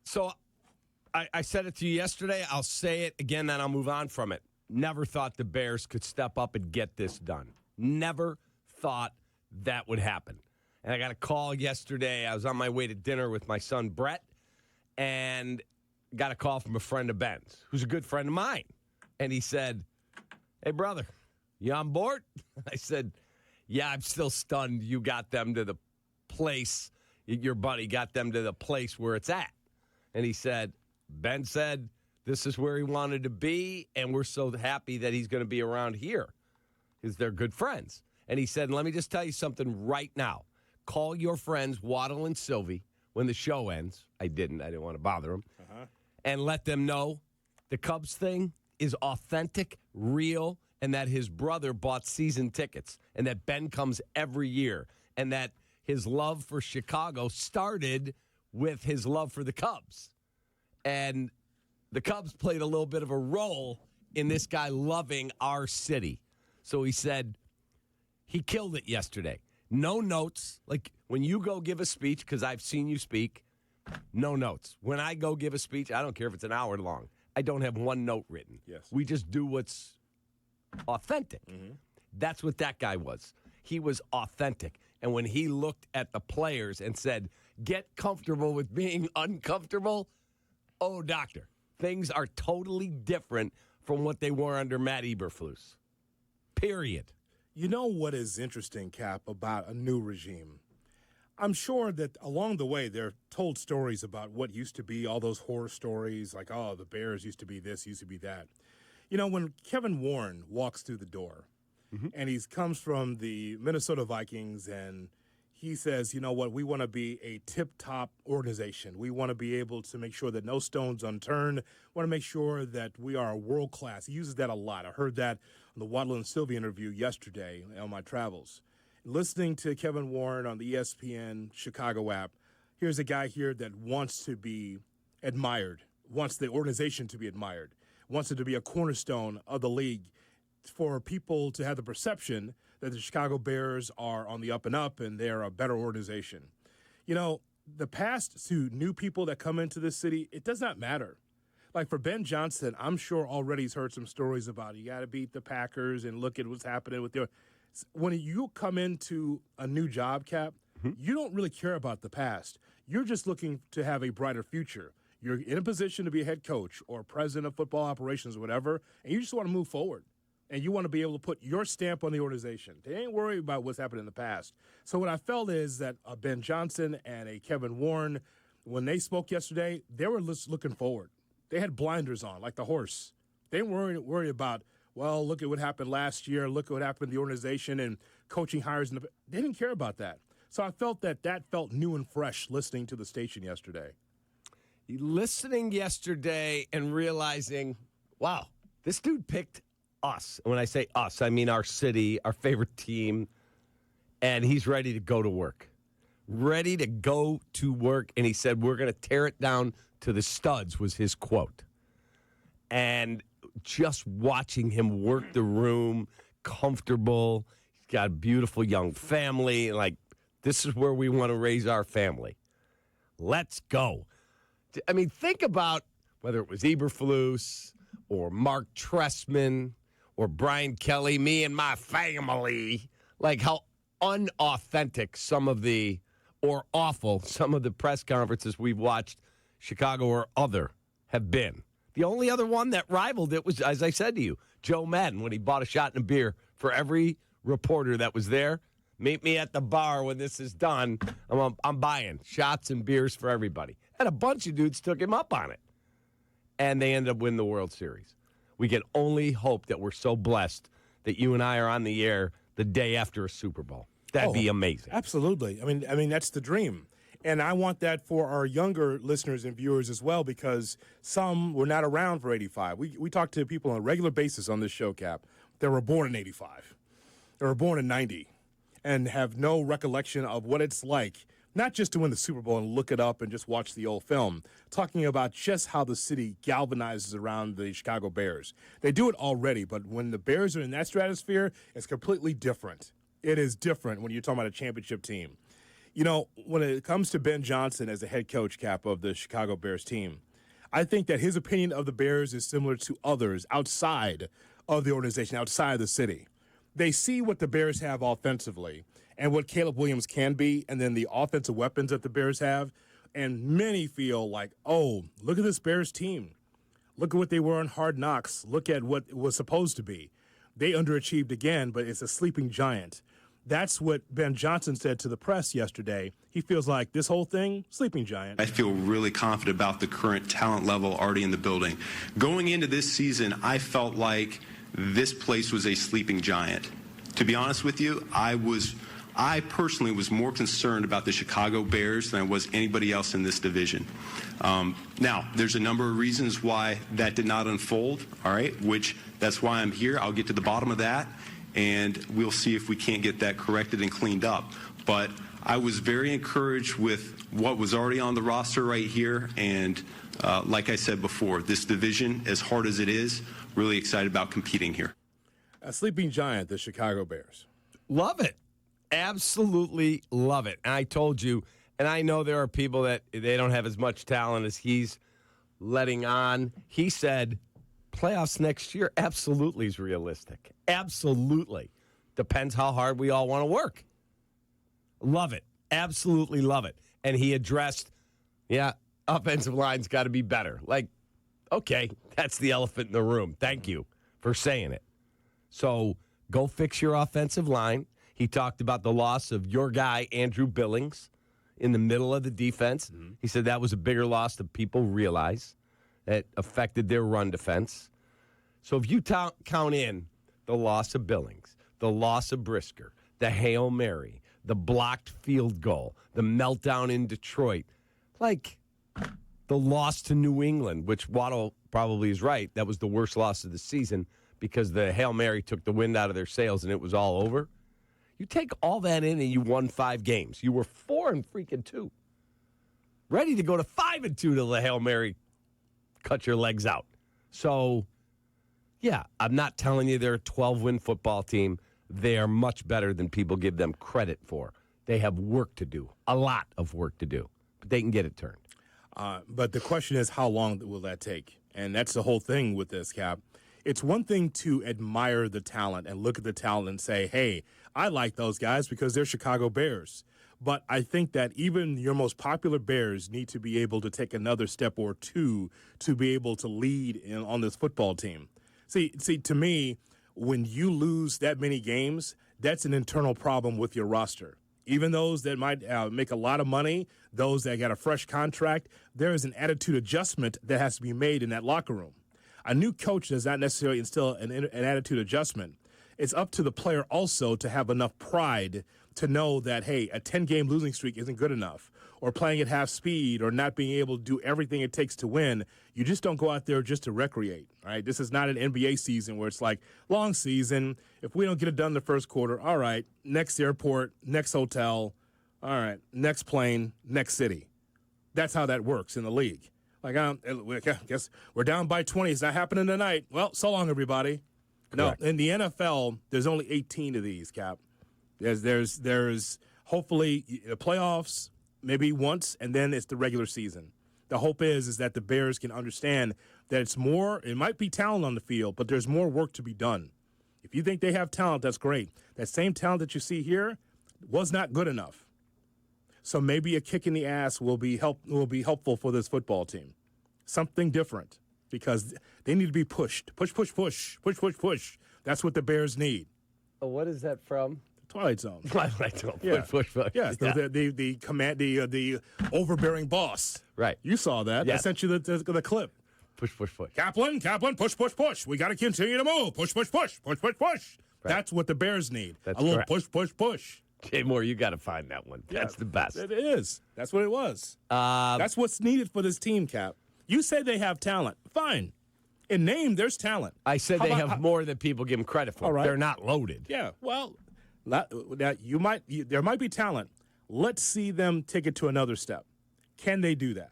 So I said it to you yesterday. I'll say it again, then I'll move on from it. Never thought the Bears could step up and get this done. Never thought that would happen. And I got a call yesterday. I was on my way to dinner with my son, Brett, and got a call from a friend of Ben's, who's a good friend of mine. And he said, "Hey, brother, you on board?" I said, "Yeah, I'm still stunned you got them to the place, your buddy got them to the place where it's at." And he said, "Ben said this is where he wanted to be, and we're so happy that he's going to be around here because they're good friends." And he said, "Let me just tell you something right now. Call your friends Waddle and Silvy when the show ends." I didn't want to bother them. And let them know the Cubs thing is authentic, real, and that his brother bought season tickets, and that Ben comes every year, and that his love for Chicago started with his love for the Cubs. And the Cubs played a little bit of a role in this guy loving our city. So he said he killed it yesterday. No notes. Like when you go give a speech, because I've seen you speak, no notes. When I go give a speech, I don't care if it's an hour long. I don't have one note written. Yes. We just do what's authentic. That's what that guy was. He was authentic. And when he looked at the players and said, "Get comfortable with being uncomfortable," oh, doctor, things are totally different from what they were under Matt Eberflus. Period. You know what is interesting, Cap, about a new regime? I'm sure that along the way they're told stories about what used to be, all those horror stories like, oh, the Bears used to be this, used to be that. You know, when Kevin Warren walks through the door and he comes from the Minnesota Vikings and he says, you know what, we want to be a tip-top organization. We want to be able to make sure that no stone's unturned. We want to make sure that we are world-class. He uses that a lot. I heard that on the Waddle and Silvy interview yesterday on my travels. Listening to Kevin Warren on the ESPN Chicago app, here's a guy here that wants to be admired, wants the organization to be admired, wants it to be a cornerstone of the league for people to have the perception that the Chicago Bears are on the up and up and they're a better organization. You know, the past to new people that come into this city, it does not matter. Like for Ben Johnson, I'm sure already he's heard some stories about you got to beat the Packers and look at what's happening with their. When you come into a new job, Cap, you don't really care about the past. You're just looking to have a brighter future. You're in a position to be a head coach or president of football operations or whatever, and you just want to move forward. And you want to be able to put your stamp on the organization. They ain't worried about what's happened in the past. So what I felt is that Ben Johnson and a Kevin Warren, when they spoke yesterday, they were just looking forward. They had blinders on, like the horse. They weren't worried about, well, look at what happened last year. Look at what happened in the organization and coaching hires. They didn't care about that. So I felt that felt new and fresh listening to the station yesterday. Listening yesterday and realizing, wow, this dude picked us. When I say us, I mean our city, our favorite team, and he's ready to go to work. Ready to go to work, and he said, we're going to tear it down to the studs, was his quote. And just watching him work the room, comfortable, he's got a beautiful young family, like, this is where we want to raise our family. Let's go. I mean, think about whether it was Eberflus or Mark Trestman or Brian Kelly, me and my family, like how unauthentic or awful some of the press conferences we've watched, Chicago or other, have been. The only other one that rivaled it was, as I said to you, Joe Madden, when he bought a shot and a beer for every reporter that was there. Meet me at the bar when this is done. I'm buying shots and beers for everybody. And a bunch of dudes took him up on it. And they ended up winning the World Series. We can only hope that we're so blessed that you and I are on the air the day after a Super Bowl. That'd be amazing. Absolutely. I mean, that's the dream. And I want that for our younger listeners and viewers as well, because some were not around for 85. We talk to people on a regular basis on this show, Cap, that were born in 85. They were born in 90 and have no recollection of what it's like, not just to win the Super Bowl and look it up and just watch the old film, talking about just how the city galvanizes around the Chicago Bears. They do it already, but when the Bears are in that stratosphere, it's completely different. It is different when you're talking about a championship team. You know, when it comes to Ben Johnson as the head coach, Cap, of the Chicago Bears team, I think that his opinion of the Bears is similar to others outside of the organization, outside of the city. They see what the Bears have offensively and what Caleb Williams can be, and then the offensive weapons that the Bears have. And many feel like, oh, look at this Bears team. Look at what they were on Hard Knocks. Look at what it was supposed to be. They underachieved again, but it's a sleeping giant. That's what Ben Johnson said to the press yesterday. He feels like this whole thing, sleeping giant. I feel really confident about the current talent level already in the building. Going into this season, I felt like this place was a sleeping giant. To be honest with you, I personally was more concerned about the Chicago Bears than I was anybody else in this division. Now, there's a number of reasons why that did not unfold, all right, which that's why I'm here. I'll get to the bottom of that, and we'll see if we can't get that corrected and cleaned up. But I was very encouraged with what was already on the roster right here, and like I said before, this division, as hard as it is, really excited about competing here. A sleeping giant, the Chicago Bears. Love it. Absolutely love it. And I told you, and I know there are people that they don't have as much talent as he's letting on. He said playoffs next year absolutely is realistic. Absolutely. Depends how hard we all want to work. Love it. Absolutely love it. And he addressed, offensive line's got to be better. Like, okay, that's the elephant in the room. Thank you for saying it. So go fix your offensive line. He talked about the loss of your guy, Andrew Billings, in the middle of the defense. Mm-hmm. He said that was a bigger loss than people realize. It affected their run defense. So if you count in the loss of Billings, the loss of Brisker, the Hail Mary, the blocked field goal, the meltdown in Detroit, like the loss to New England, which Waddle probably is right, that was the worst loss of the season because the Hail Mary took the wind out of their sails and it was all over. You take all that in and you won 5 games. You were 4-2. Ready to go to 5-2 till the Hail Mary cut your legs out. So, yeah, I'm not telling you they're a 12-win football team. They are much better than people give them credit for. They have work to do, a lot of work to do, but they can get it turned. But the question is, how long will that take? And that's the whole thing with this, Cap. It's one thing to admire the talent and look at the talent and say, hey, I like those guys because they're Chicago Bears. But I think that even your most popular Bears need to be able to take another step or two to be able to lead on this football team. See, to me, when you lose that many games, that's an internal problem with your roster. Even those that might make a lot of money, those that got a fresh contract, there is an attitude adjustment that has to be made in that locker room. A new coach does not necessarily instill an attitude adjustment. It's up to the player also to have enough pride to know that, hey, a 10-game losing streak isn't good enough, or playing at half speed, or not being able to do everything it takes to win. You just don't go out there just to recreate, all right? This is not an NBA season where it's like, long season, if we don't get it done in the first quarter, all right, next airport, next hotel, all right, next plane, next city. That's how that works in the league. Like, I guess we're down by 20. It's not happening tonight. Well, so long, everybody. Correct. No, in the NFL, there's only 18 of these, Cap. There's hopefully the playoffs, maybe once, and then it's the regular season. The hope is that the Bears can understand that it's more, it might be talent on the field, but there's more work to be done. If you think they have talent, that's great. That same talent that you see here was not good enough. So maybe a kick in the ass will be helpful for this football team. Something different, because they need to be pushed. Push. That's what the Bears need. Oh, what is that from? Twilight Zone. Twilight Zone. Yeah. Push. Yes, Yeah. the overbearing boss. Right. You saw that. Yeah. I sent you the clip. Push. Kaplan, push. We got to continue to move. Push. Right. That's what the Bears need. That's a little correct. push. Jay Moore, you got to find that one. That's the best. It is. That's what it was. That's what's needed for this team, Cap. You say they have talent. Fine. In name, there's talent. I said they have more than people give them credit for. All right. They're not loaded. Yeah. Well, there might be talent. Let's see them take it to another step. Can they do that?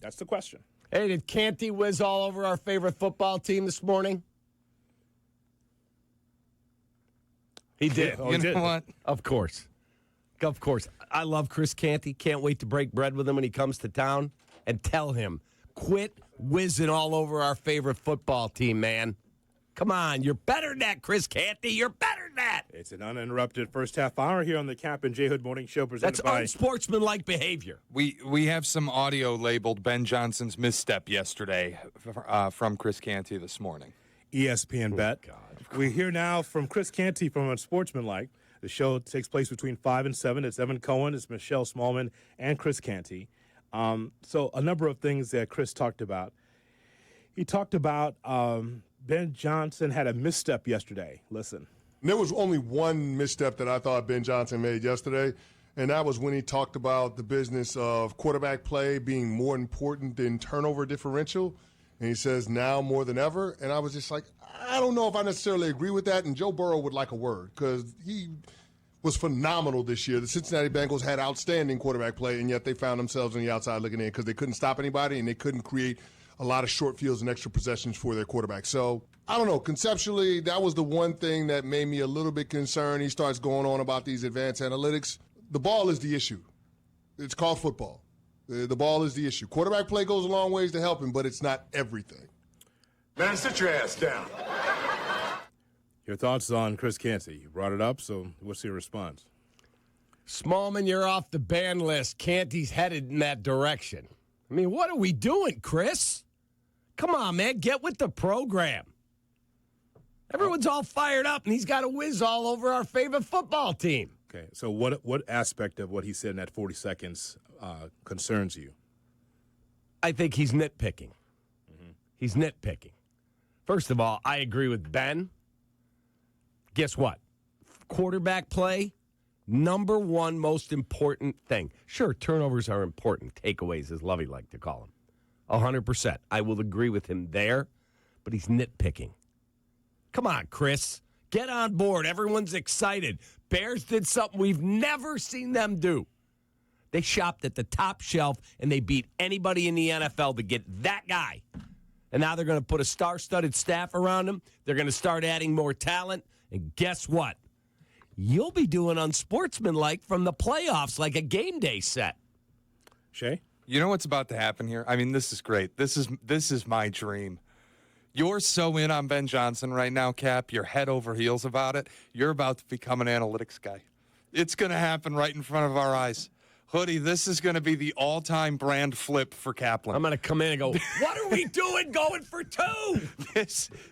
That's the question. Hey, did Canty whiz all over our favorite football team this morning? He did. You know what? Of course. Of course. I love Chris Canty. Can't wait to break bread with him when he comes to town and tell him, quit whizzing all over our favorite football team, man. Come on, you're better than that, Chris Canty. You're better than that. It's an uninterrupted first half hour here on the Cap and J Hood Morning Show presented That's by... unsportsmanlike behavior. We have some audio labeled Ben Johnson's misstep yesterday from Chris Canty this morning. ESPN Bet. God. We hear now from Chris Canty from Unsportsmanlike. The show takes place between 5 and 7. It's Evan Cohen, it's Michelle Smallman, and Chris Canty. So a number of things that Chris talked about. He talked about Ben Johnson had a misstep yesterday. Listen. There was only one misstep that I thought Ben Johnson made yesterday, and that was when he talked about the business of quarterback play being more important than turnover differential. And he says now more than ever. And I was just like, I don't know if I necessarily agree with that. And Joe Burrow would like a word because he was phenomenal this year. The Cincinnati Bengals had outstanding quarterback play, and yet they found themselves on the outside looking in because they couldn't stop anybody and they couldn't create a lot of short fields and extra possessions for their quarterback. So, I don't know. Conceptually, that was the one thing that made me a little bit concerned. He starts going on about these advanced analytics. The ball is the issue. It's called football. The ball is the issue. Quarterback play goes a long ways to help him, but it's not everything. Man, sit your ass down. Your thoughts on Chris Canty? You brought it up, so what's your response? Smallman, you're off the ban list. Canty's headed in that direction. I mean, what are we doing, Chris? Come on, man. Get with the program. Everyone's all fired up, and he's got to whiz all over our favorite football team. Okay, so what aspect of what he said in that 40 seconds concerns you? I think he's nitpicking. He's nitpicking. First of all, I agree with Ben. Guess what? Quarterback play, number one most important thing. Sure, turnovers are important. Takeaways, as Lovey liked to call them. 100%. I will agree with him there, but he's nitpicking. Come on, Chris. Get on board. Everyone's excited. Bears did something we've never seen them do. They shopped at the top shelf, and they beat anybody in the NFL to get that guy. And now they're going to put a star-studded staff around him. They're going to start adding more talent. And guess what? You'll be doing unsportsmanlike from the playoffs like a game day set. Shay? You know what's about to happen here? I mean, this is great. This is my dream. You're so in on Ben Johnson right now, Cap. You're head over heels about it. You're about to become an analytics guy. It's going to happen right in front of our eyes. Hoodie, this is going to be the all-time brand flip for Kaplan. I'm going to come in and go, what are we doing going for two?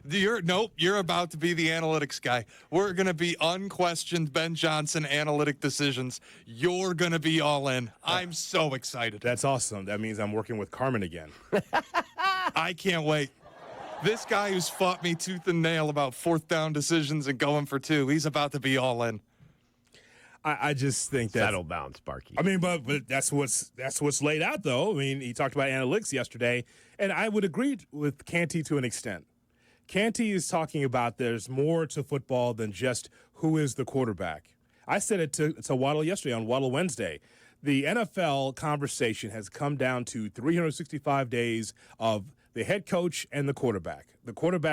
You're about to be the analytics guy. We're going to be unquestioned Ben Johnson analytic decisions. You're going to be all in. I'm so excited. That's awesome. That means I'm working with Carmen again. I can't wait. This guy who's fought me tooth and nail about fourth down decisions and going for two, he's about to be all in. I just think that Settle down, Sparky. I mean, but that's what's laid out, though. I mean, he talked about analytics yesterday, and I would agree with Canty to an extent. Canty is talking about there's more to football than just who is the quarterback. I said it to Waddle yesterday on Waddle Wednesday. The NFL conversation has come down to 365 days of the head coach and the quarterback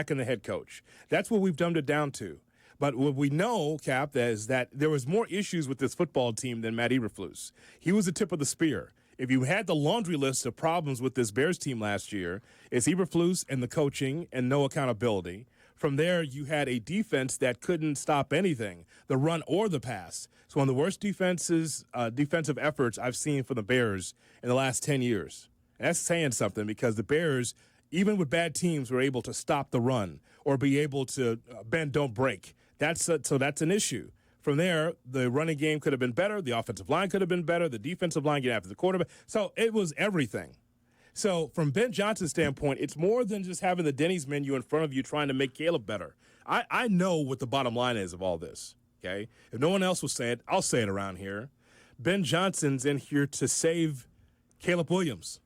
and the head coach. That's what we've dumbed it down to. But what we know, Cap, is that there was more issues with this football team than Matt Eberflus. He was the tip of the spear. If you had the laundry list of problems with this Bears team last year, it's Eberflus and the coaching and no accountability. From there, you had a defense that couldn't stop anything, the run or the pass. It's one of the worst defensive efforts I've seen from the Bears in the last 10 years. And that's saying something because the Bears, even with bad teams, were able to stop the run or be able to bend, don't break. So that's an issue. From there, the running game could have been better. The offensive line could have been better. The defensive line getting after the quarterback. So it was everything. So from Ben Johnson's standpoint, it's more than just having the Denny's menu in front of you trying to make Caleb better. I know what the bottom line is of all this, okay? If no one else will say it, I'll say it around here. Ben Johnson's in here to save Caleb Williams.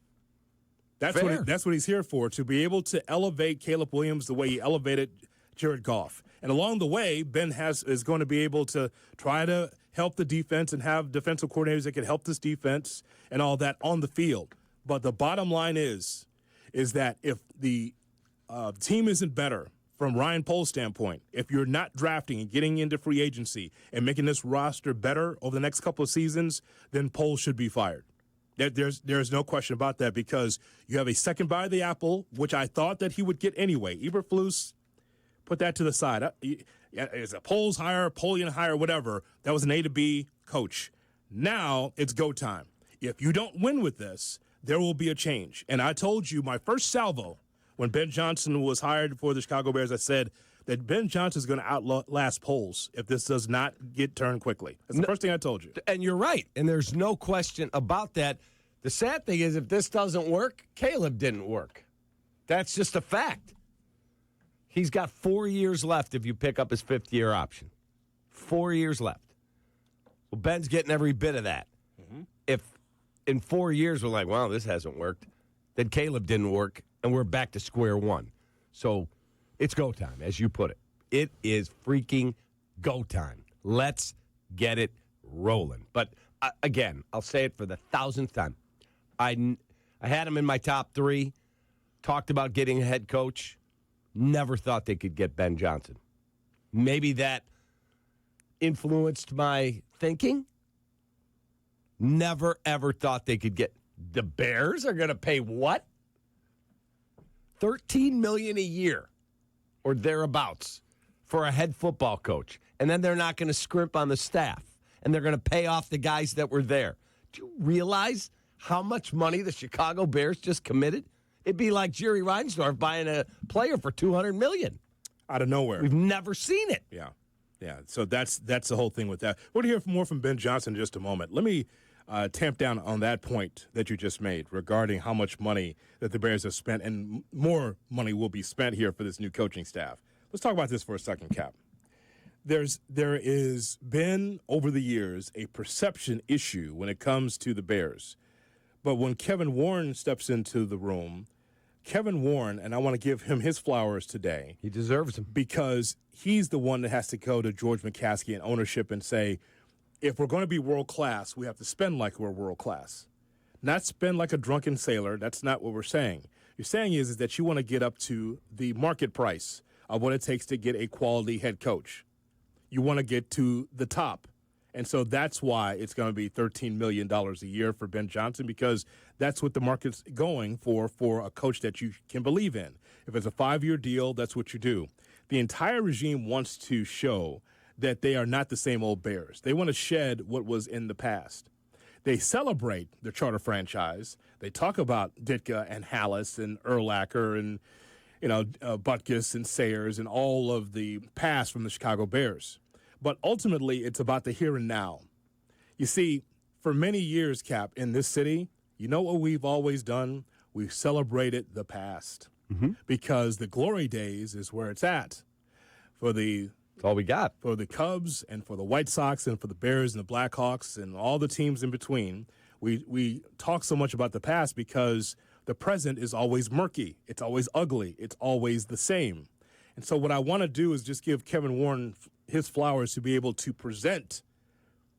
That's what he's here for, to be able to elevate Caleb Williams the way he elevated Jared Goff. And along the way, Ben is going to be able to try to help the defense and have defensive coordinators that can help this defense and all that on the field. But the bottom line is that if the team isn't better from Ryan Pohl's standpoint, if you're not drafting and getting into free agency and making this roster better over the next couple of seasons, then Pohl should be fired. There's no question about that, because you have a second bite of the apple, which I thought that he would get anyway. Eberflus, put that to the side. It's a Pohl's hire, Polian hire, whatever. That was an A to B coach. Now it's go time. If you don't win with this, there will be a change. And I told you my first salvo when Ben Johnson was hired for the Chicago Bears, I said that Ben Johnson is going to outlast Poles if this does not get turned quickly. That's the first thing I told you. And you're right. And there's no question about that. The sad thing is, if this doesn't work, Caleb didn't work. That's just a fact. He's got 4 years left if you pick up his fifth-year option. 4 years left. Well, Ben's getting every bit of that. If in 4 years we're like, well, this hasn't worked, then Caleb didn't work, and we're back to square one. So it's go time, as you put it. It is freaking go time. Let's get it rolling. But, again, I'll say it for the 1,000th time. I had him in my top three, talked about getting a head coach. Never thought they could get Ben Johnson. Maybe that influenced my thinking. Never, ever thought they could get. The Bears are going to pay what? $13 million a year or thereabouts for a head football coach. And then they're not going to scrimp on the staff. And they're going to pay off the guys that were there. Do you realize how much money the Chicago Bears just committed? It'd be like Jerry Reinsdorf buying a player for $200 million. Out of nowhere. We've never seen it. Yeah. So that's the whole thing with that. We're going to hear more from Ben Johnson in just a moment. Let me tamp down on that point that you just made regarding how much money that the Bears have spent, and more money will be spent here for this new coaching staff. Let's talk about this for a second, Cap. There is been, over the years, a perception issue when it comes to the Bears. But when Kevin Warren steps into the room, Kevin Warren, and I want to give him his flowers today. He deserves them. Because he's the one that has to go to George McCaskey and ownership and say, if we're going to be world-class, we have to spend like we're world-class. Not spend like a drunken sailor. That's not what we're saying. You're saying is that you want to get up to the market price of what it takes to get a quality head coach. You want to get to the top. And so that's why it's going to be $13 million a year for Ben Johnson, because that's what the market's going for a coach that you can believe in. If it's a 5-year deal, that's what you do. The entire regime wants to show that they are not the same old Bears. They want to shed what was in the past. They celebrate their charter franchise. They talk about Ditka and Hallis and Urlacher and Butkus and Sayers and all of the past from the Chicago Bears. But ultimately, it's about the here and now. You see, for many years, Cap, in this city, you know what we've always done? We've celebrated the past. Because the glory days is where it's at. That's all we got. For the Cubs and for the White Sox and for the Bears and the Blackhawks and all the teams in between, we talk so much about the past because the present is always murky. It's always ugly. It's always the same. And so what I want to do is just give Kevin Warren his flowers to be able to present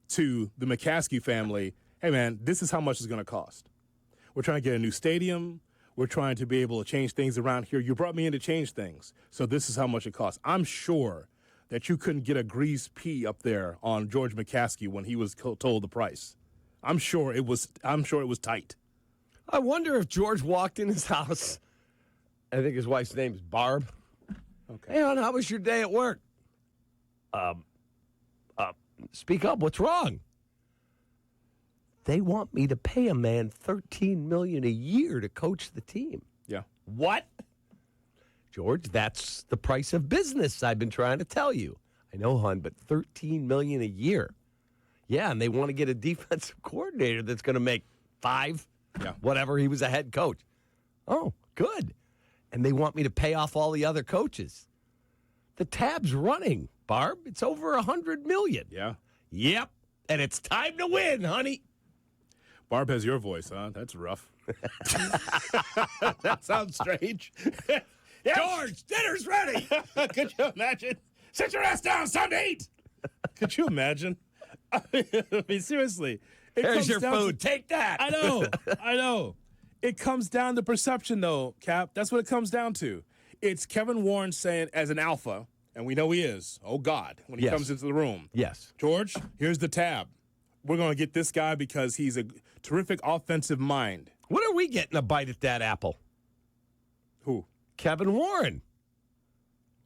to the McCaskey family, hey, man, this is how much it's going to cost. We're trying to get a new stadium. We're trying to be able to change things around here. You brought me in to change things, so this is how much it costs. I'm sure that you couldn't get a greased pea up there on George McCaskey when he was told the price. I'm sure it was tight. I wonder if George walked in his house. I think his wife's name is Barb. Okay. Hey, hon, how was your day at work? Speak up. What's wrong? They want me to pay a man $13 million a year to coach the team. Yeah. What? George, that's the price of business I've been trying to tell you. I know, hon, but $13 million a year. Yeah, and they want to get a defensive coordinator that's going to make $5, whatever he was a head coach. Oh, good. And they want me to pay off all the other coaches. The tab's running, Barb. It's over $100 million. Yeah. Yep. And it's time to win, honey. Barb has your voice, huh? That's rough. That sounds strange. George, dinner's ready. Could you imagine? Sit your ass down, it's time to eat. Could you imagine? I mean, seriously. Here's your food. Take that. I know. It comes down to perception, though, Cap. That's what it comes down to. It's Kevin Warren saying, as an alpha, and we know he is, oh God, when he Yes. comes into the room. Yes. George, here's the tab. We're going to get this guy because he's a terrific offensive mind. When are we getting a bite at that apple? Who? Kevin Warren.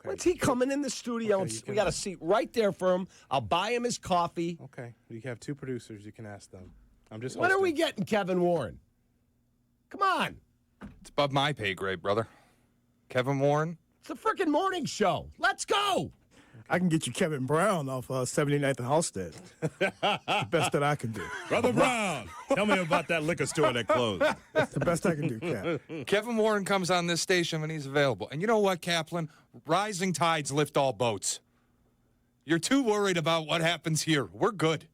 When's he coming in the studio? Okay, We got a seat right there for him. I'll buy him his coffee. Okay, you have two producers. You can ask them. I'm just. When are hosting. we getting Kevin Warren? Come on. It's above my pay grade, brother. Kevin Warren. It's a freaking morning show. Let's go. I can get you Kevin Brown off 79th and Halstead. The best that I can do. Brother Brown, tell me about that liquor store that closed. That's the best I can do, Cap. Kevin Warren comes on this station when he's available. And you know what, Kaplan? Rising tides lift all boats. You're too worried about what happens here. We're good.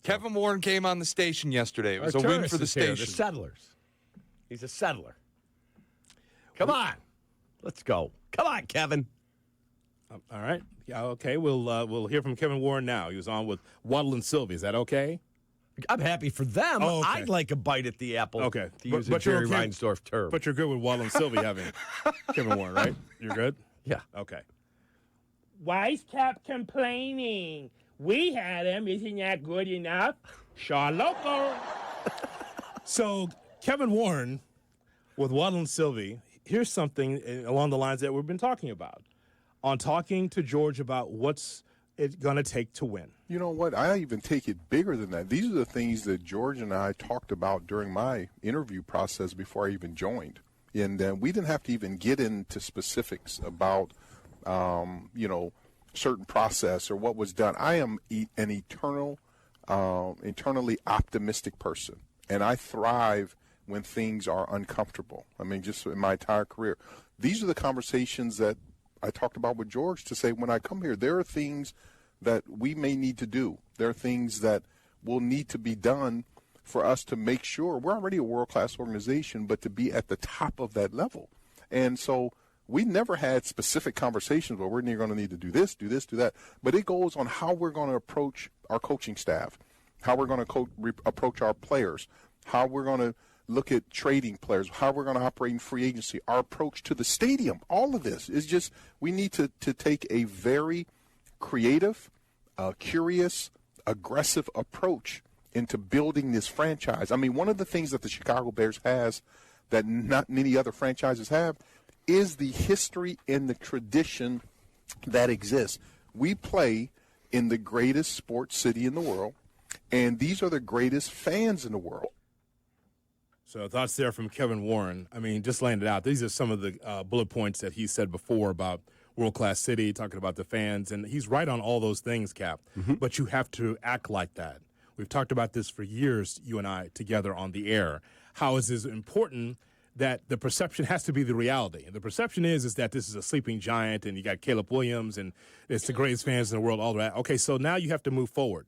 Kevin Warren came on the station yesterday. It was a win for the station. The settlers. He's a settler. Come on. Let's go. Come on, Kevin. All right. Yeah. Okay. We'll hear from Kevin Warren now. He was on with Waddle and Silvy. Is that okay? I'm happy for them. Oh, okay. I'd like a bite at the apple. Okay. To use a But you're Jerry okay- Reinsdorf term. But you're good with Waddle and Silvy having Kevin Warren, right? You're good. yeah. Okay. Why is Cap complaining? We had him. Isn't that good enough? Shaw Loco. So Kevin Warren with Waddle and Silvy. Here's something along the lines that we've been talking about. On talking to George about what's it going to take to win. You know what? I even take it bigger than that. These are the things that George and I talked about during my interview process before I even joined. And we didn't have to even get into specifics about, certain process or what was done. I am an eternally optimistic person, and I thrive when things are uncomfortable. I mean, just in my entire career. These are the conversations that I talked about with George to say, when I come here, there are things that we may need to do. There are things that will need to be done for us to make sure we're already a world-class organization, but to be at the top of that level. And so we never had specific conversations where we're going to need to do this, do that. But it goes on how we're going to approach our coaching staff, how we're going to approach our players, how we're going to look at trading players, how we're going to operate in free agency, our approach to the stadium. All of this is just, we need to take a very creative, curious, aggressive approach into building this franchise. I mean, one of the things that the Chicago Bears has that not many other franchises have is the history and the tradition that exists. We play in the greatest sports city in the world, and these are the greatest fans in the world. So thoughts there from Kevin Warren. I mean, just laying it out. These are some of the bullet points that he said before about world-class city, talking about the fans, and he's right on all those things, Cap. But you have to act like that. We've talked about this for years, you and I, together on the air. How is this important that the perception has to be the reality? And the perception is that this is a sleeping giant, and you got Caleb Williams, and it's the greatest fans in the world, all that. Okay, so now you have to move forward.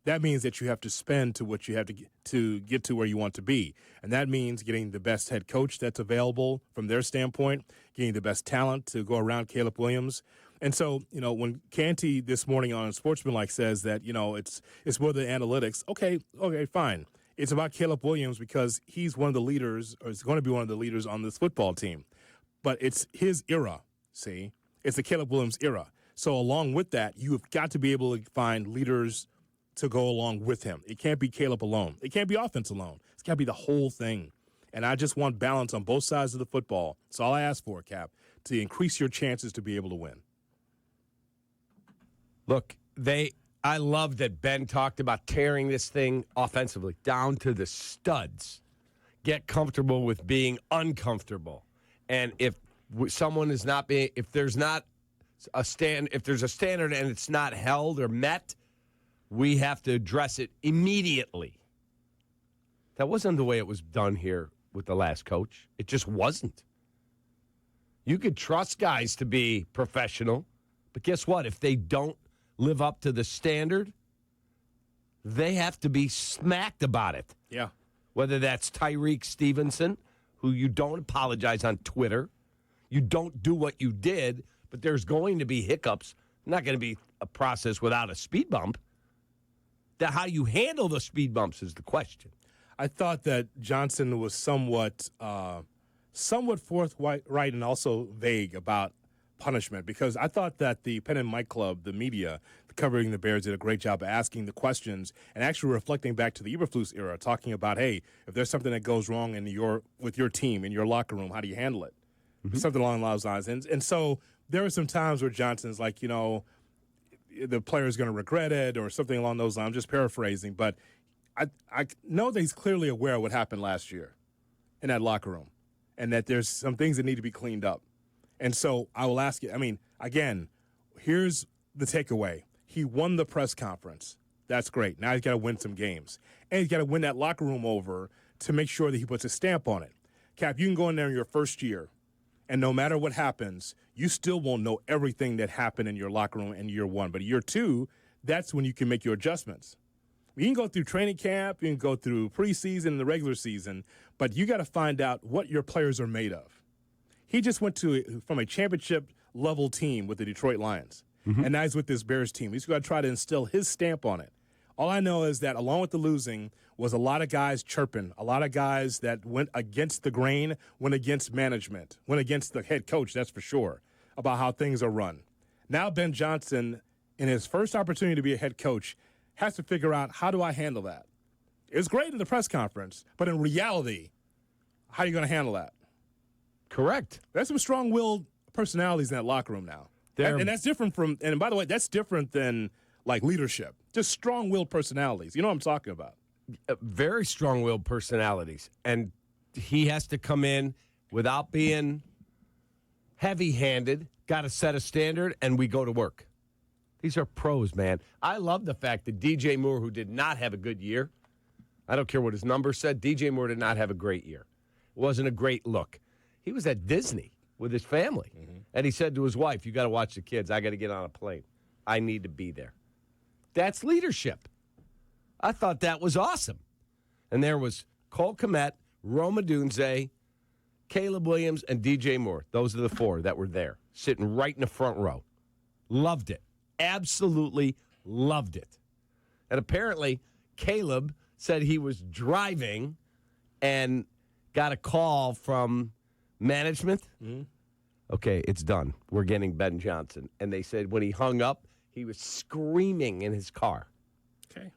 That means that you have to spend to what you have to get to where you want to be. And that means getting the best head coach that's available from their standpoint, getting the best talent to go around Caleb Williams. And so, when Canty this morning on Sportsmanlike says that, it's more than analytics, okay, fine. It's about Caleb Williams because he's one of the leaders, or is going to be one of the leaders on this football team. But it's his era, see? It's the Caleb Williams era. So along with that, you have got to be able to find leaders to go along with him. It can't be Caleb alone. It can't be offense alone. It's got to be the whole thing. And I just want balance on both sides of the football. That's all I ask for, Cap, to increase your chances to be able to win. Look, I love that Ben talked about tearing this thing offensively down to the studs. Get comfortable with being uncomfortable. And if someone is not being, if there's a standard and it's not held or met, we have to address it immediately. That wasn't the way it was done here with the last coach. It just wasn't. You could trust guys to be professional, but guess what? If they don't live up to the standard, they have to be smacked about it. Yeah. Whether that's Tyreek Stevenson, who you don't apologize on Twitter, you don't do what you did, but there's going to be hiccups. Not going to be a process without a speed bump. How you handle the speed bumps is the question. I thought that Johnson was somewhat somewhat forthright and also vague about punishment, because I thought that the Penn and Mike Club, the media covering the Bears, did a great job of asking the questions and actually reflecting back to the Eberflus era, talking about, hey, if there's something that goes wrong with your team, in your locker room, how do you handle it? Mm-hmm. Something along those lines. And so there were some times where Johnson's like, the player's going to regret it or something along those lines. I'm just paraphrasing, but I know that he's clearly aware of what happened last year in that locker room and that there's some things that need to be cleaned up. And so I will ask you, again, here's the takeaway. He won the press conference. That's great. Now he's got to win some games. And he's got to win that locker room over to make sure that he puts a stamp on it. Cap, you can go in there in your first year, and no matter what happens, you still won't know everything that happened in your locker room in year one. But year two, that's when you can make your adjustments. You can go through training camp, you can go through preseason and the regular season, but you got to find out what your players are made of. He just went from a championship-level team with the Detroit Lions, and now he's with this Bears team. He's going to try to instill his stamp on it. All I know is that along with the losing was a lot of guys chirping, a lot of guys that went against the grain, went against management, went against the head coach, that's for sure, about how things are run. Now Ben Johnson, in his first opportunity to be a head coach, has to figure out, how do I handle that? It was great in the press conference, but in reality, how are you going to handle that? Correct. There's some strong-willed personalities in that locker room now. And that's different from – and by the way, that's different than, like, leadership. Just strong-willed personalities. You know what I'm talking about. Very strong-willed personalities. And he has to come in without being heavy-handed, got to set a standard, and we go to work. These are pros, man. I love the fact that DJ Moore, who did not have a good year, I don't care what his number said, DJ Moore did not have a great year. It wasn't a great look. He was at Disney with his family. Mm-hmm. And he said to his wife, you got to watch the kids. I got to get on a plane. I need to be there. That's leadership. I thought that was awesome. And there was Cole Kmet, Rome Odunze, Caleb Williams, and DJ Moore. Those are the four that were there, sitting right in the front row. Loved it. Absolutely loved it. And apparently, Caleb said he was driving and got a call from management. Mm-hmm. Okay, it's done. We're getting Ben Johnson. And they said when he hung up, he was screaming in his car. Okay.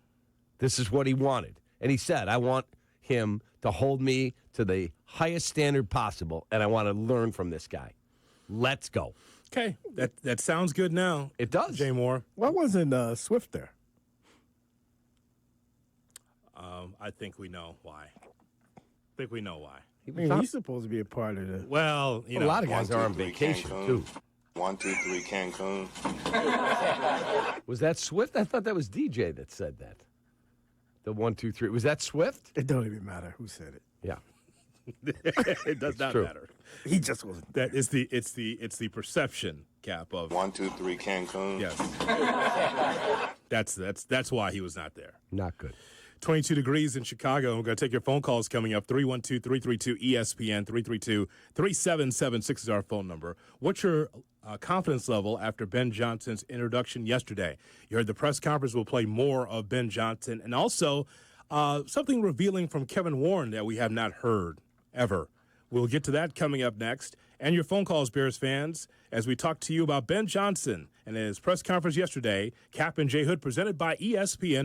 This is what he wanted. And he said, I want him to hold me to the highest standard possible, and I want to learn from this guy. Let's go. Okay, that sounds good now. It does. Jay Moore. Why wasn't Swift there? I think we know why. He's supposed to be a part of the. Well, a lot of guys are on vacation, too. 1, 2, 3, Cancun. Was that Swift? I thought that was DJ that said that. The 1, 2, 3. Was that Swift? It don't even matter who said it. Yeah. It does not matter. He just wasn't. That is it's the perception, Cap, of 1, 2, 3, Cancun. Yes. That's why he was not there. Not good. 22 degrees in Chicago. We're going to take your phone calls coming up. 312-332-ESPN, 332-3776 is our phone number. What's your confidence level after Ben Johnson's introduction yesterday? You heard the press conference. Will play more of Ben Johnson. And also something revealing from Kevin Warren that we have not heard ever. We'll get to that coming up next. And your phone calls, Bears fans, as we talk to you about Ben Johnson and his press conference yesterday. Kap and J Hood presented by ESPN.